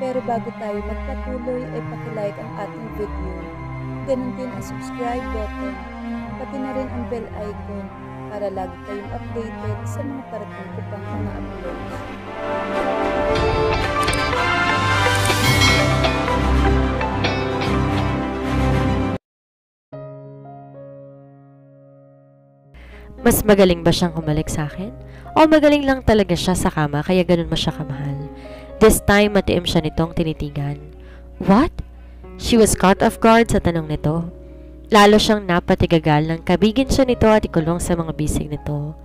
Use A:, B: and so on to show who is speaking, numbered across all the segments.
A: Pero bago tayo magpatuloy ay pakilike ang ating video. Ganun din ang subscribe button, pati na rin ang bell icon para lagi kayong updated sa mga parating ko pang mga uploads.
B: Mas magaling ba siyang humalik sa akin? O magaling lang talaga siya sa kama kaya ganun mo siya kamahal? This time, matiim siya nitong tinitigan. What? She was caught off guard sa tanong nito. Lalo siyang napatigagal nang kabigin siya nito at ikulong sa mga bisig nito.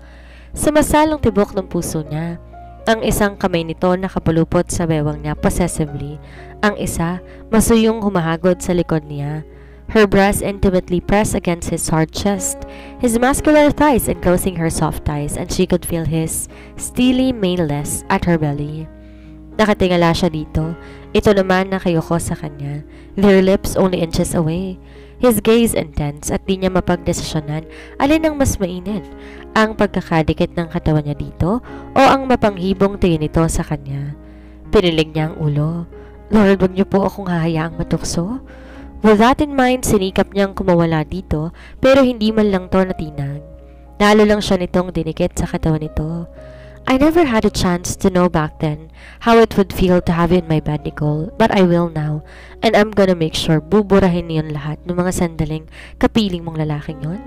B: Sumasalong tibok ng puso niya. Ang isang kamay nito nakapulupot sa bewang niya possessively. Ang isa, masuyong humahagod sa likod niya. Her breast intimately pressed against his hard chest, his muscular thighs enclosing her soft thighs, and she could feel his steely mainless at her belly. Nakatingala siya dito. Ito naman nakayoko sa kanya, their lips only inches away. His gaze intense at di niya mapagdesisyonan alin ang mas mainit, ang pagkakadikit ng katawan niya dito o ang mapanghibong tingin nito sa kanya. Pinilig niya ang ulo. Lord, wag niyo po akong hahayaang matukso. With that in mind, sinikap niyang kumawala dito pero hindi man lang to natinag. Lalo lang siya nitong dinikit sa katawan nito. I never had a chance to know back then how it would feel to have you in my bed, Nicole, but I will now, and I'm gonna make sure buburahin niyon lahat ng mga sandaling kapiling mong lalaking yon.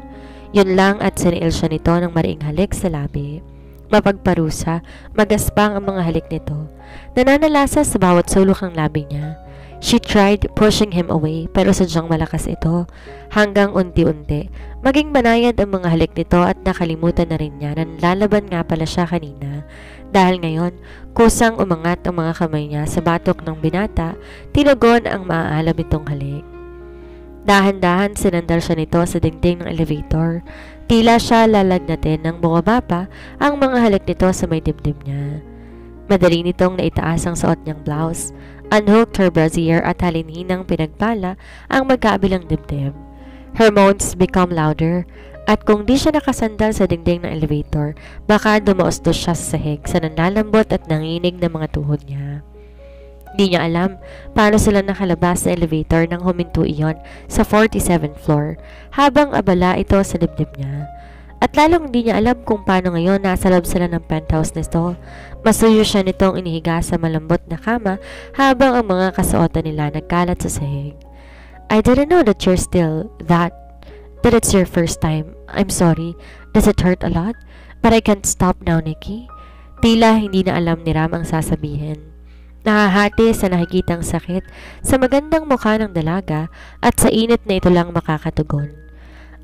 B: Yun lang at siniil siya nito ng mariing halik sa labi. Mapagparusa, magaspang ang mga halik nito. Nananalasa sa bawat sulok ng labi niya. She tried pushing him away pero sadyang malakas ito hanggang unti-unti maging banayad ang mga halik nito at nakalimutan na rin niya na lalaban nga pala siya kanina dahil ngayon kusang umangat ang mga kamay niya sa batok ng binata, tinugon ang maaalam itong halik. Dahan-dahan sinandal siya nito sa dingding ng elevator. Tila siya lalagnatin nang bumaba pa ang mga halik nito sa may dibdib niya. Madali nitong naitaas ang suot niyang blouse, unhooked her brassiere at halinhinang pinagpala ang magkabilang dibdib. Her moans become louder, at kung di siya nakasandal sa dingding ng elevator, baka dumaostos siya sa sahig sa nanlalambot at nanginig na mga tuhod niya. Di niya alam paano sila nakalabas sa elevator nang huminto iyon sa 47th floor habang abala ito sa dibdib niya. At lalong hindi niya alam kung paano ngayon nasa loob sila ng penthouse nito. Masuyo siya nitong inihiga sa malambot na kama habang ang mga kasuotan nila nagkalat sa sahig. I didn't know that you're still that it's your first time. I'm sorry. Does it hurt a lot? But I can't stop now, Nikki. Tila hindi na alam ni Ram ang sasabihin. Nakahati sa nakikitang sakit sa magandang mukha ng dalaga at sa init na ito lang makakatugon.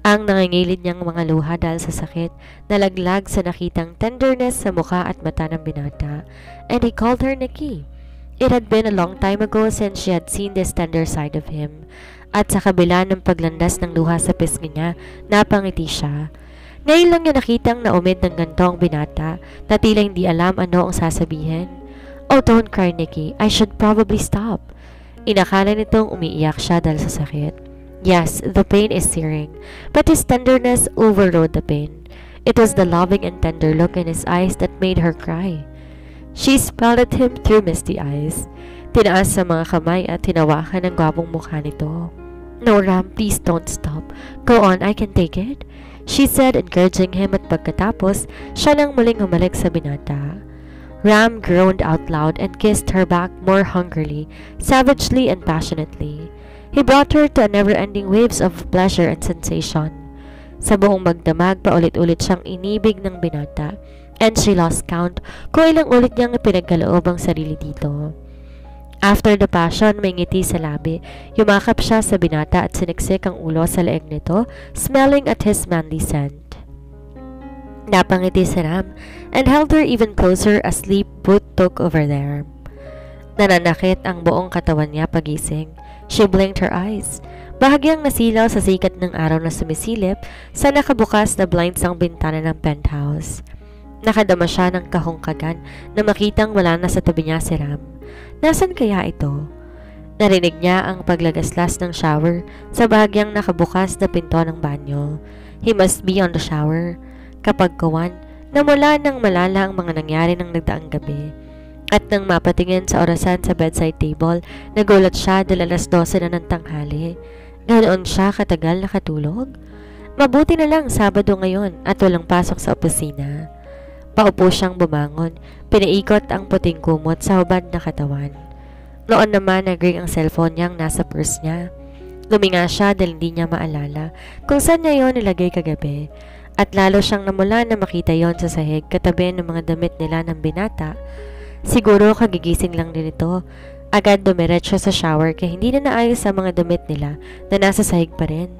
B: Ang nangingilid niyang mga luha dahil sa sakit, nalaglag sa nakitang tenderness sa mukha at mata ng binata, and he called her Nikki. It had been a long time ago since she had seen this tender side of him, at sa kabila ng paglandas ng luha sa pisngi niya, napangiti siya. Ngayon lang niya nakitang naumid ng gantong binata na tila hindi alam ano ang sasabihin. Oh, don't cry, Nikki. I should probably stop. Inakala nitong umiiyak siya dahil sa sakit. Yes, the pain is searing, but his tenderness overrode the pain. It was the loving and tender look in his eyes that made her cry. She smiled at him through misty eyes. Tinaas sa mga kamay at hinawakan ang gwapong mukha nito. No, Ram, please don't stop. Go on, I can take it, she said, encouraging him, at pagkatapos, siya nang muling humalik sa binata. Ram groaned out loud and kissed her back more hungrily, savagely and passionately. He brought her to a never-ending waves of pleasure and sensation. Sa buong magdamag, paulit-ulit siyang inibig ng binata, and she lost count kung ilang ulit niyang ipinagkaloob ang sarili dito. After the passion, may ngiti sa labi, yumakap siya sa binata at siniksik ang ulo sa leeg nito, smelling at his manly scent. Napangiti si Ram and held her even closer as sleep took over there. Nananakit ang buong katawan niya pagising. She blinked her eyes. Bahagyang nasilaw sa sikat ng araw na sumisilip sa nakabukas na blinds ang bintana ng penthouse. Nakadama siya ng kahungkagan na makitang wala na sa tabi niya si Ram. Nasaan kaya ito? Narinig niya ang paglagaslas ng shower sa bahagyang nakabukas na pinto ng banyo. He must be on the shower. Kapag kawan, namula ng malala ang mga nangyari ng nagdaang gabi. At nang mapatingin sa orasan sa bedside table, nagulat siya dahil alas 12 na ng tanghali. Ganoon siya katagal nakatulog? Mabuti na lang Sabado ngayon at walang pasok sa opisina. Paupo siyang bumangon, pinaikot ang puting kumot sa hubad na katawan. Noon naman nag-ring ang cellphone niyang nasa purse niya. Luminga siya dahil hindi niya maalala kung saan niya yon nilagay kagabi. At lalo siyang namula na makita yon sa sahig katabi ng mga damit nila ng binata. Siguro kagigising lang din ito. Agad dumiretso sa shower kaya hindi na naayos ang mga damit nila na nasa sahig pa rin.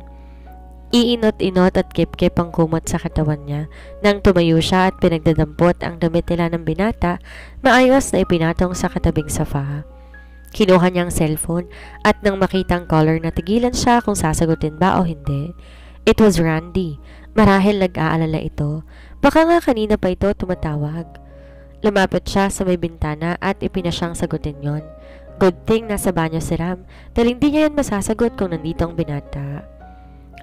B: Iinot-inot at kip-kip ang kumot sa katawan niya. Nang tumayo siya at pinagdadampot ang damit nila ng binata, maayos na ipinatong sa katabing sofa. Kinuha niya ang cellphone at nang makitang caller na tigilan siya kung sasagutin ba o hindi. It was Randy. Marahil nag-aalala ito. Baka nga kanina pa ito tumatawag. Lumapit siya sa may bintana at ipinasyang sagutin yon. Good thing nasa banyo si Ram dahil hindi niya yan masasagot kung nandito ang binata.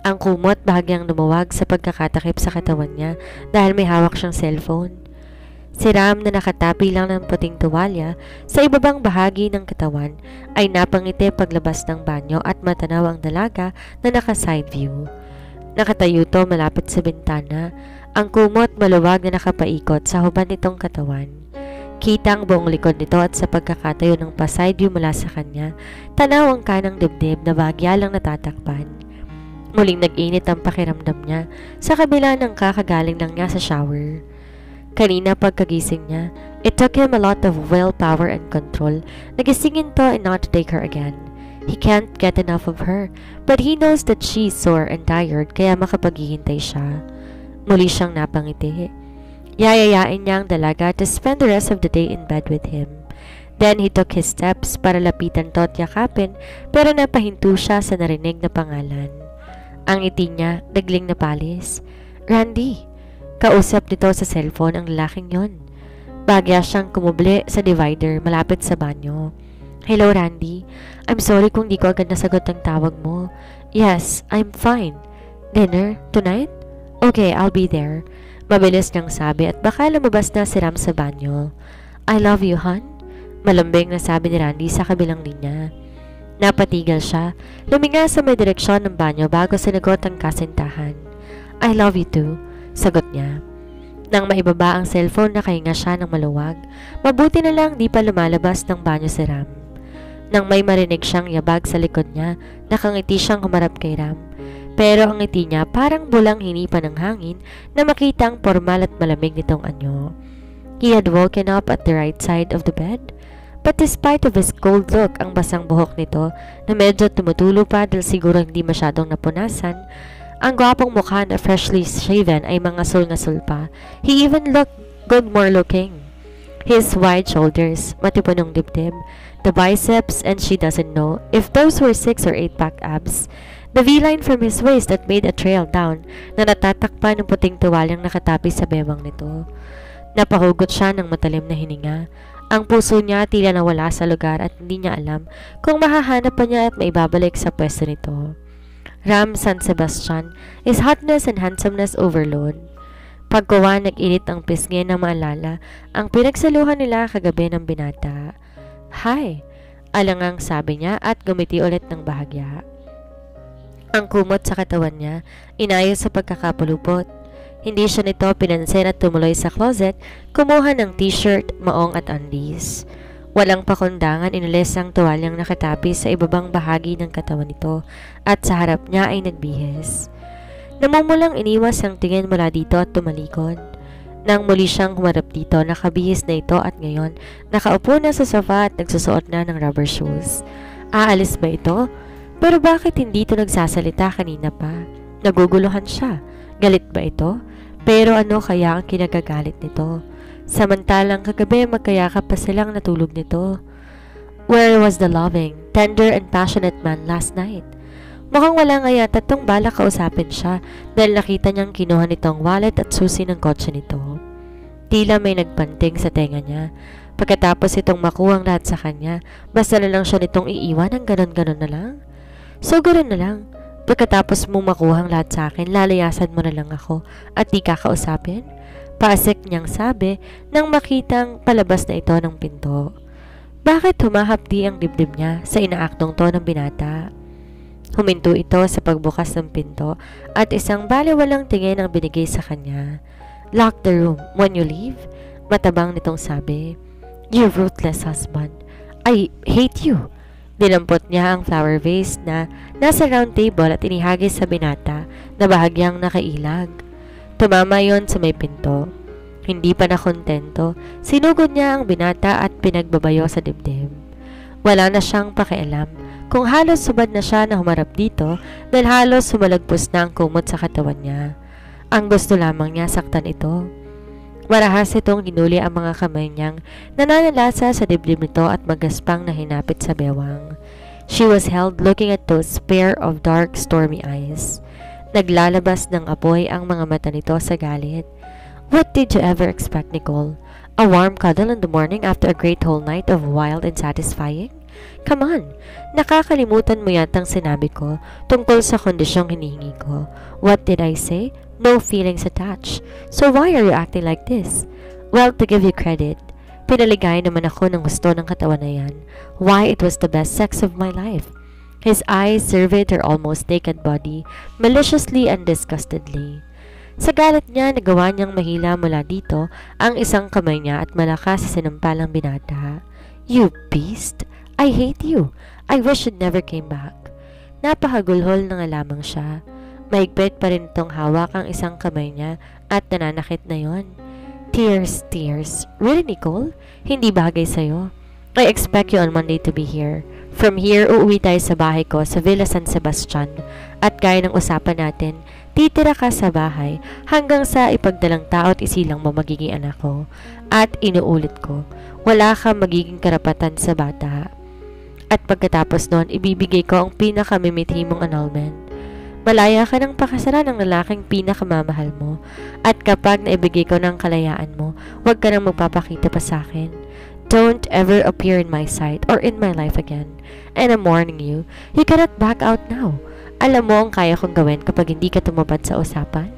B: Ang kumot bahagyang lumuwag sa pagkakatakip sa katawan niya dahil may hawak siyang cellphone. Si Ram na nakatapi lang ng puting tuwalya sa ibabang bahagi ng katawan ay napangiti paglabas ng banyo at matanaw ang dalaga na naka-side view. Nakatayo to malapit sa bintana, ang kumot maluwag na nakapaikot sa hubad nitong katawan. Kita ang buong likod nito at sa pagkakatayo ng pa-side view mula sa kanya, tanaw ang kanang dibdib na bahagya lang natatakpan. Muling nag-init ang pakiramdam niya sa kabila ng kakagaling lang niya sa shower. Kanina pagkagising niya, it took him a lot of willpower and control na gisingin to and not to take her again. He can't get enough of her, but he knows that she's sore and tired kaya makapaghihintay siya. Muli siyang napangiti. Yayayain niya ang dalaga to spend the rest of the day in bed with him. Then he took his steps para lapitan to at yakapin pero napahinto siya sa narinig na pangalan. Ang ngiti niya, nagling na palis. Randy! Kausap nito sa cellphone ang lalaking yon. Bagya siyang kumubli sa divider malapit sa banyo. Hello Randy, I'm sorry kung di ko agad nasagot ang tawag mo. Yes, I'm fine. Dinner? Tonight? Okay, I'll be there. Mabilis niyang sabi at baka lumabas na si Ram sa banyo. I love you, hon. Malambing na sabi ni Randy sa kabilang linya. Napatigil siya, luminga sa may direksyon ng banyo bago sinagot ang kasintahan. I love you too, sagot niya. Nang maibaba ang cellphone nakahinga siya ng maluwag, mabuti na lang di pa lumalabas ng banyo si Ram. Nang may marinig siyang yabag sa likod niya, nakangiti siyang humarap kay Ram. Pero ang ngiti niya parang bulang hinipan ng hangin na makita ang formal at malamig nitong anyo. He had woken up at the right side of the bed. But despite of his cold look, ang basang buhok nito na medyo tumutulo pa dahil siguro hindi masyadong napunasan, ang gwapong mukha na freshly shaven ay mga sul-ngasul pa. He even looked good more looking. His wide shoulders, matipunong dibdib, the biceps, and she doesn't know if those were 6 or 8 pack abs. The V-line from his waist that made a trail down na natatakpan ng puting tuwalyang nakatapi sa bewang nito. Napahugot siya ng matalim na hininga. Ang puso niya tila nawala sa lugar at hindi niya alam kung mahahanap pa niya at maibabalik sa pwesto nito. Ram San Sebastian is hotness and handsomeness overload. Pagkuha nag-init ang pisngi na maalala ang pinagsaluhan nila kagabi ng binata. Hi! Alangang sabi niya at gumiti ulit ng bahagya. Ang kumot sa katawan niya, inayos sa pagkakapulupot. Hindi siya nito pinansin at tumuloy sa closet, kumuha ng t-shirt, maong at undies. Walang pakundangan inalis ang tuwalyang nakatapi sa ibabang bahagi ng katawan nito at sa harap niya ay nagbihis. Namumulang iniwas ang tingin mula dito at tumalikod. Nang muli siyang humarap dito, nakabihis na ito at ngayon nakaupo na sa sofa at nagsusuot na ng rubber shoes. Aalis ba ito? Pero bakit hindi ito nagsasalita kanina pa? Naguguluhan siya. Galit ba ito? Pero ano kaya ang kinagagalit nito? Samantalang kagabi magkayakap pa silang natulog nito. Where was the loving, tender and passionate man last night? Mukhang wala nga yata tong balak kausapin siya dahil nakita niyang kinuha nitong wallet at susi ng kotse nito. Tila may nagpanting sa tenga niya. Pagkatapos itong makuhang lahat sa kanya, basta na lang siya nitong iiwan ng ganon-ganon na lang. So ganon na lang. Pagkatapos mong makuhang lahat sa akin, lalayasan mo na lang ako at di kakausapin? Paasik niyang sabi nang makitang palabas na ito ng pinto. Bakit humahapdi ang dibdib niya sa inaaktong to ng binata? Huminto ito sa pagbukas ng pinto at isang baliwalang tingin ang binigay sa kanya. Lock the room when you leave, matabang nitong sabi. You ruthless husband. I hate you. Dinampot niya ang flower vase na nasa round table at inihagis sa binata na bahagyang nakailag. Tumama yon sa may pinto. Hindi pa nakontento, sinugod niya ang binata at pinagbabayo sa dibdib. Wala na siyang pakialam kung halos subad na siya na humarap dito dahil halos sumalagpos na ang kumot sa katawan niya. Ang gusto lamang niya saktan ito. Marahas itong hinuli ang mga kamay niyang nananalasa sa dibdib nito at magaspang na hinapit sa bewang. She was held looking at those pair of dark, stormy eyes. Naglalabas ng apoy ang mga mata nito sa galit. What did you ever expect, Nicole? A warm cuddle in the morning after a great whole night of wild and satisfying? Come on, nakakalimutan mo yatang sinabi ko tungkol sa kondisyong hinihingi ko. What did I say? No feelings attached. So why are you acting like this? Well, to give you credit, pinaligay naman ako ng gusto ng katawan na yan. Why, it was the best sex of my life. His eyes surveyed her almost naked body, maliciously and disgustedly. Sa galit niya, nagawa niyang mahila mula dito ang isang kamay niya at malakas sa sinampalang binata. You beast! I hate you! I wish you never came back. Napakagulhol na nga lamang siya. Mahigpit pa rin itong hawak ang isang kamay niya at nananakit na yon. Tears, tears. Really, Nicole? Hindi bagay sa'yo. I expect you on Monday to be here. From here, uuwi tayo sa bahay ko sa Villa San Sebastian. At gaya ng usapan natin, titira ka sa bahay hanggang sa ipagdalang tao at isilang mo magiging anak ko. At inuulit ko, wala kang magiging karapatan sa bata. At pagkatapos nun, ibibigay ko ang pinakamimithimong annulment. Malaya ka ng pakasalan ng lalaking pinakamamahal mo. At kapag naibigay ko ng kalayaan mo, huwag ka nang magpapakita pa sa akin. Don't ever appear in my sight or in my life again. And I'm warning you, you cannot back out now. Alam mo ang kaya kong gawin kapag hindi ka tumupad sa usapan?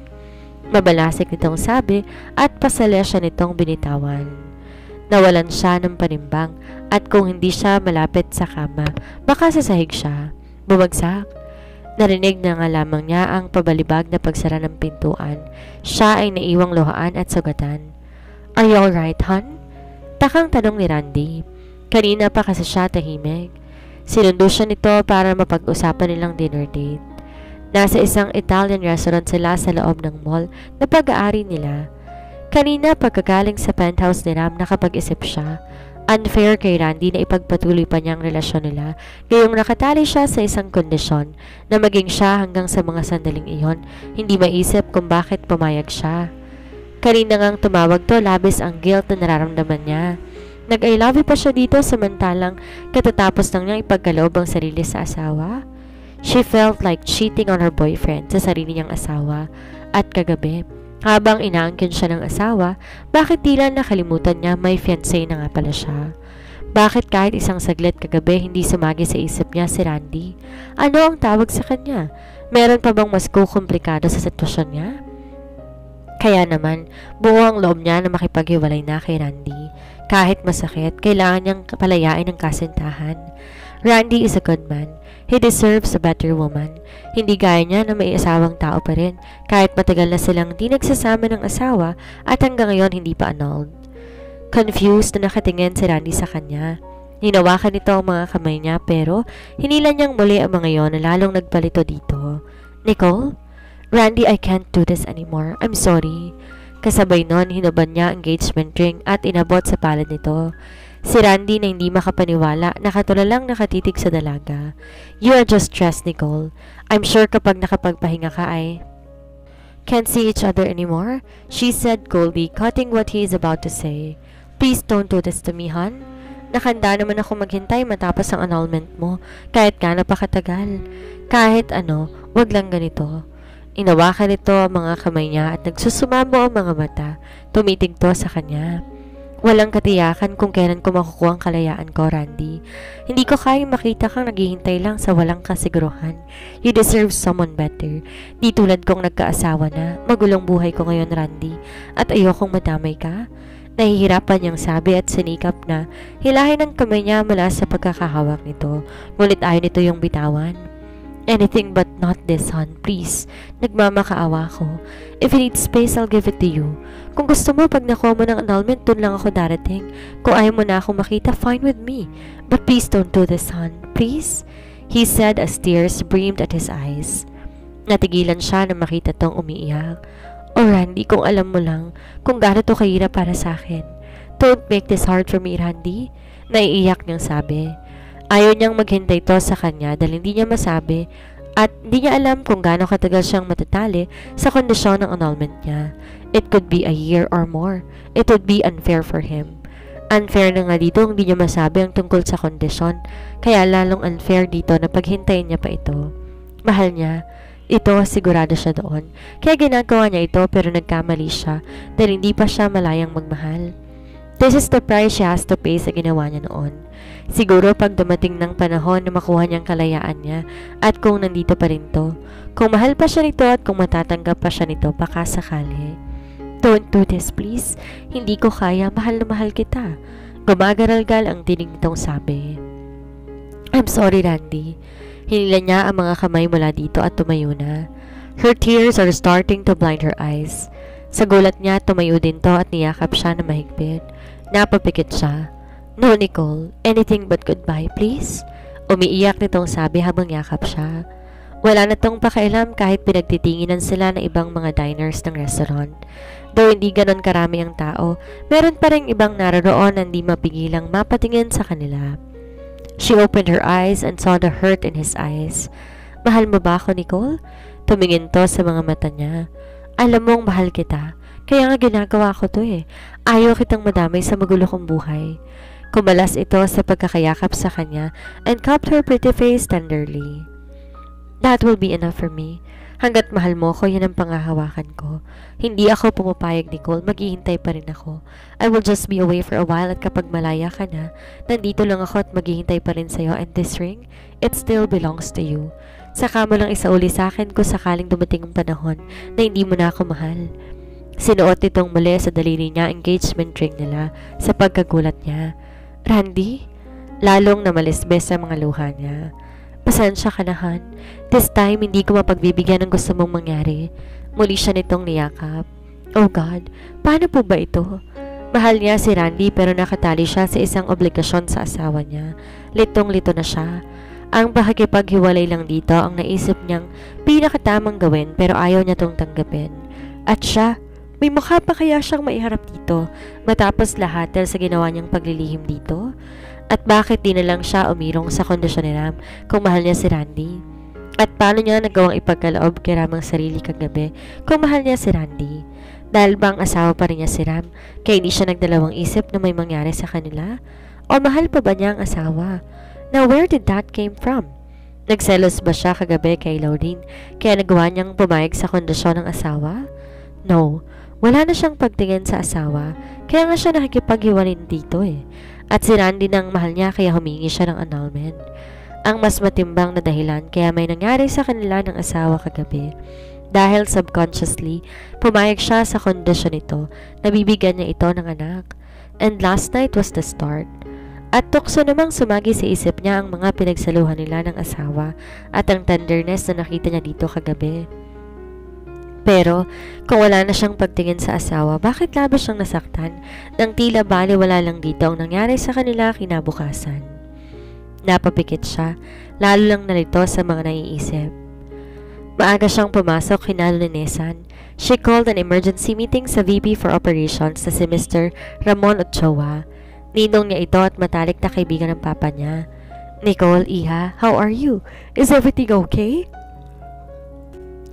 B: Mabalasik nitong sabi at pasala siya nitong binitawan. Nawalan siya ng panimbang at kung hindi siya malapit sa kama, baka sasahig siya. Bumagsak. Narinig na nga lamang niya ang pabalibag na pagsara ng pintuan. Siya ay naiwang luhaan at sugatan. Are you alright, hon? Takang tanong ni Randy. Kanina pa kasi siya tahimik. Sinundo siya nito para mapag-usapan nilang dinner date. Nasa isang Italian restaurant sila sa loob ng mall na pag-aari nila. Kanina pagkagaling sa penthouse ni Ram nakapag-isip siya. Unfair kay Randy na ipagpatuloy pa niya ang relasyon nila ngayong nakatali siya sa isang kondisyon na maging siya hanggang sa mga sandaling iyon, hindi maisip kung bakit pumayag siya. Kanina ngang tumawag to, labis ang guilt na nararamdaman niya. Nag-I love you pa siya dito samantalang katatapos lang niyang ipagkaloob ang sarili sa asawa. She felt like cheating on her boyfriend sa sarili niyang asawa. At kagabi, habang inaangkin siya ng asawa, bakit tila nakalimutan niya may fiancé na nga pala siya? Bakit kahit isang saglit kagabi hindi sumagi sa isip niya si Randy? Ano ang tawag sa kanya? Meron pa bang mas kukomplikado sa sitwasyon niya? Kaya naman, buo ang loob niya na makipaghiwalay na kay Randy. Kahit masakit, kailangan niyang palayain ang kasintahan. Randy is a good man. He deserves a better woman. Hindi gaya niya na may asawang tao pa rin, kahit matagal na silang di nagsasama ng asawa at hanggang ngayon hindi pa annulled. Confused na nakatingin si Randy sa kanya. Hinawakan nito ang mga kamay niya pero hinila niyang muli ang mga yon na lalong nagpalito dito. Nicole? Randy, I can't do this anymore. I'm sorry. Kasabay nun, hinuban niya ang engagement ring at inabot sa palad nito. Si Randy na hindi makapaniwala, nakatulalang nakatitig sa dalaga. You are just stressed, Nicole. I'm sure kapag nakapagpahinga ka ay can't see each other anymore, she said coldly, cutting what he is about to say. Please don't do this to me, hon. Nakanda naman ako maghintay matapos ang annulment mo, kahit ka napakatagal. Kahit ano, wag lang ganito. Inawakan nito ang mga kamay niya at nagsusumamo ang mga mata, tumitig to sa kanya. Walang katiyakan kung kailan ko makukuha ang kalayaan ko, Randy. Hindi ko kayang makita kang naghihintay lang sa walang kasiguruhan. You deserve someone better. Di tulad kong nagkaasawa na. Magulong buhay ko ngayon, Randy. At ayokong madamay ka. Nahihirapan niyang sabi at sinikap na hilahin ang kamay niya mula sa pagkakahawak nito. Ngunit ayaw nito yung bitawan. Anything but not this, hon. Please. Nagmamakaawa ko. If you need space, I'll give it to you. Kung gusto mo, pag nakuha mo ng annulment, dun lang ako darating. Kung ayaw mo na akong makita, fine with me. But please don't do this, hon. Please? He said as tears brimmed at his eyes. Natigilan siya na makita tong umiiyak. Oh, Randy, kung alam mo lang, kung gaano to kahirap para sa akin. Don't make this hard for me, Randy. Naiiyak niyang sabi. Ayaw niyang maghintay to sa kanya dahil hindi niya masabi at hindi niya alam kung gaano katagal siyang matatali sa kondisyon ng annulment niya. It could be a year or more. It would be unfair for him. Unfair na nga dito hindi niya masabi ang tungkol sa kondisyon, kaya lalong unfair dito na paghintayin niya pa ito. Mahal niya. Ito, sigurado siya doon. Kaya ginagawa niya ito pero nagkamali siya dahil hindi pa siya malayang magmahal. This is the price she has to pay sa ginawa niya noon. Siguro pag dumating ng panahon na makuha niyang kalayaan niya at kung nandito pa rin to, kung mahal pa siya nito at kung matatanggap pa siya nito baka sakali. Don't do this please. Hindi ko kaya, mahal na mahal kita. Gumagaralgal ang tinig nitong sabi. I'm sorry, Randy. Hinila niya ang mga kamay mula dito at tumayo na. Her tears are starting to blind her eyes. Sa gulat niya, tumayo din to at niyakap siya na mahigpit. Napapikit siya. No, Nicole. Anything but goodbye, please. Umiiyak nitong sabi habang yakap siya. Wala na tong pakialam kahit pinagtitinginan sila ng ibang mga diners ng restaurant. Though hindi ganon karami ang tao, meron pa rin ibang naroon na hindi mapigilang mapatingin sa kanila. She opened her eyes and saw the hurt in his eyes. Mahal mo ba ako, Nicole? Tumingin to sa mga mata niya. Alam mong mahal kita. Kaya nga ginagawa ko to eh. Ayaw kitang madamay sa magulo kong buhay. Kumalas ito sa pagkakayakap sa kanya and cupped her pretty face tenderly. That will be enough for me. Hanggat mahal mo ko, yan ang pangahawakan ko. Hindi ako pumapayag, Nicole. Maghihintay pa rin ako. I will just be away for a while at kapag malaya ka na, nandito lang ako at maghihintay pa rin sa'yo and this ring, it still belongs to you. Saka mo lang isauli sa akin kung sakaling dumating ang panahon na hindi mo na ako mahal. Sinuot itong muli sa daliri niya engagement ring nila sa pagkagulat niya. Randy? Lalong namalisbes sa mga luha niya. Pasensya ka na, Han. This time, hindi ko mapagbibigyan ng gusto mong mangyari. Muli siya nitong niyakap. Oh God, paano po ba ito? Mahal niya si Randy pero nakatali siya sa isang obligasyon sa asawa niya. Litong-lito na siya. Ang pakikipaghiwalay lang dito ang naisip niyang pinakatamang gawin pero ayaw niya tong tanggapin. At siya, may mukha pa kaya siyang maiharap dito matapos lahat dahil sa ginawa niyang paglilihim dito? At bakit di na lang siya umirong sa kondisyon ni Ram kung mahal niya si Randy? At paano niya nagawang ipagkaloob kay Ram ang sarili kagabi kung mahal niya si Randy? Dahil bang asawa pa rin niya si Ram kaya hindi siya nagdalawang isip na may mangyari sa kanila? O mahal pa ba niya ang asawa? Now where did that came from? Nagselos ba siya kagabi kay Laureen kaya nagawa niyang pumayag sa kondisyon ng asawa? No, wala na siyang pagtingin sa asawa kaya nga siya nakikipaghiwalay dito eh. At si Randy nang mahal niya kaya humingi siya ng annulment. Ang mas matimbang na dahilan kaya may nangyari sa kanila ng asawa kagabi. Dahil subconsciously, pumayag siya sa kondisyon nito na bibigyan niya ito ng anak. And last night was the start. At tukso namang sumagi sa isip niya ang mga pinagsaluhan nila ng asawa at ang tenderness na nakita niya dito kagabi. Pero, kung wala na siyang pagtingin sa asawa, bakit labis siyang nasaktan nang tila baliwala lang dito ang nangyari sa kanila kinabukasan? Napapikit siya, lalo lang nalito sa mga naiisip. Maaga siyang pumasok hinalo ni Nesan. She called an emergency meeting sa VP for Operations na si Mr. Ramon Ochoa. Ninong niya ito at matalik na kaibigan ng papa niya. Nicole, Iha, how are you? Is everything okay?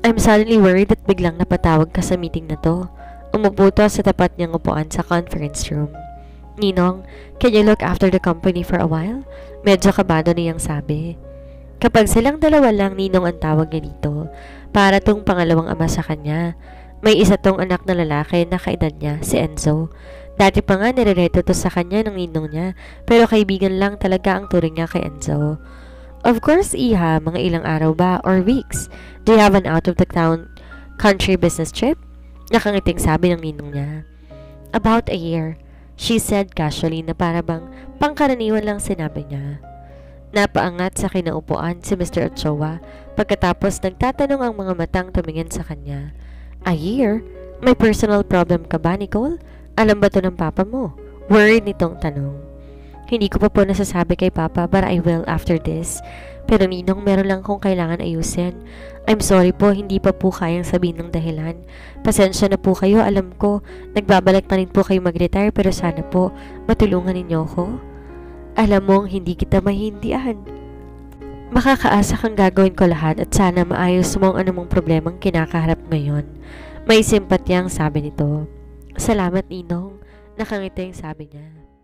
B: I'm suddenly worried that biglang napatawag ka sa meeting na to. Umupo to sa tapat niyang upuan sa conference room. Ninong, can you look after the company for a while? Medyo kabado niyang sabi. Kapag silang dalawa lang, Ninong ang tawag niya dito. Para tong pangalawang ama sa kanya. May isa tong anak na lalaki na kaedad niya, si Enzo. Dati pa nga nirereto to sa kanya ng ninong niya, pero kaibigan lang talaga ang turing niya kay Enzo. Of course, Iha, mga ilang araw ba or weeks? Do you have an out-of-the-town country business trip? Nakangiting sabi ng ninong niya. About a year, she said casually na para bang pangkaraniwan lang sinabi niya. Napaangat sa kinaupuan si Mr. Ochoa pagkatapos nagtatanong ang mga matang tumingin sa kanya. A year? May personal problem ka ba, Nicole? Alam ba to ng papa mo? Worried nitong tanong. Hindi ko pa po nasasabi kay Papa but I will after this. Pero Ninong, meron lang kong kailangan ayusin. I'm sorry po, hindi pa po kayang sabihin ng dahilan. Pasensya na po kayo, alam ko. Nagbabalik na rin po kayo mag-retire pero sana po matulungan ninyo ko. Alam mong hindi kita mahindihan. Makakaasa kang gagawin ko lahat at sana maayos mo ang anumang problemang kinakaharap ngayon. May simpatyang sabi nito. Salamat Ninong, nakangiting sabi niya.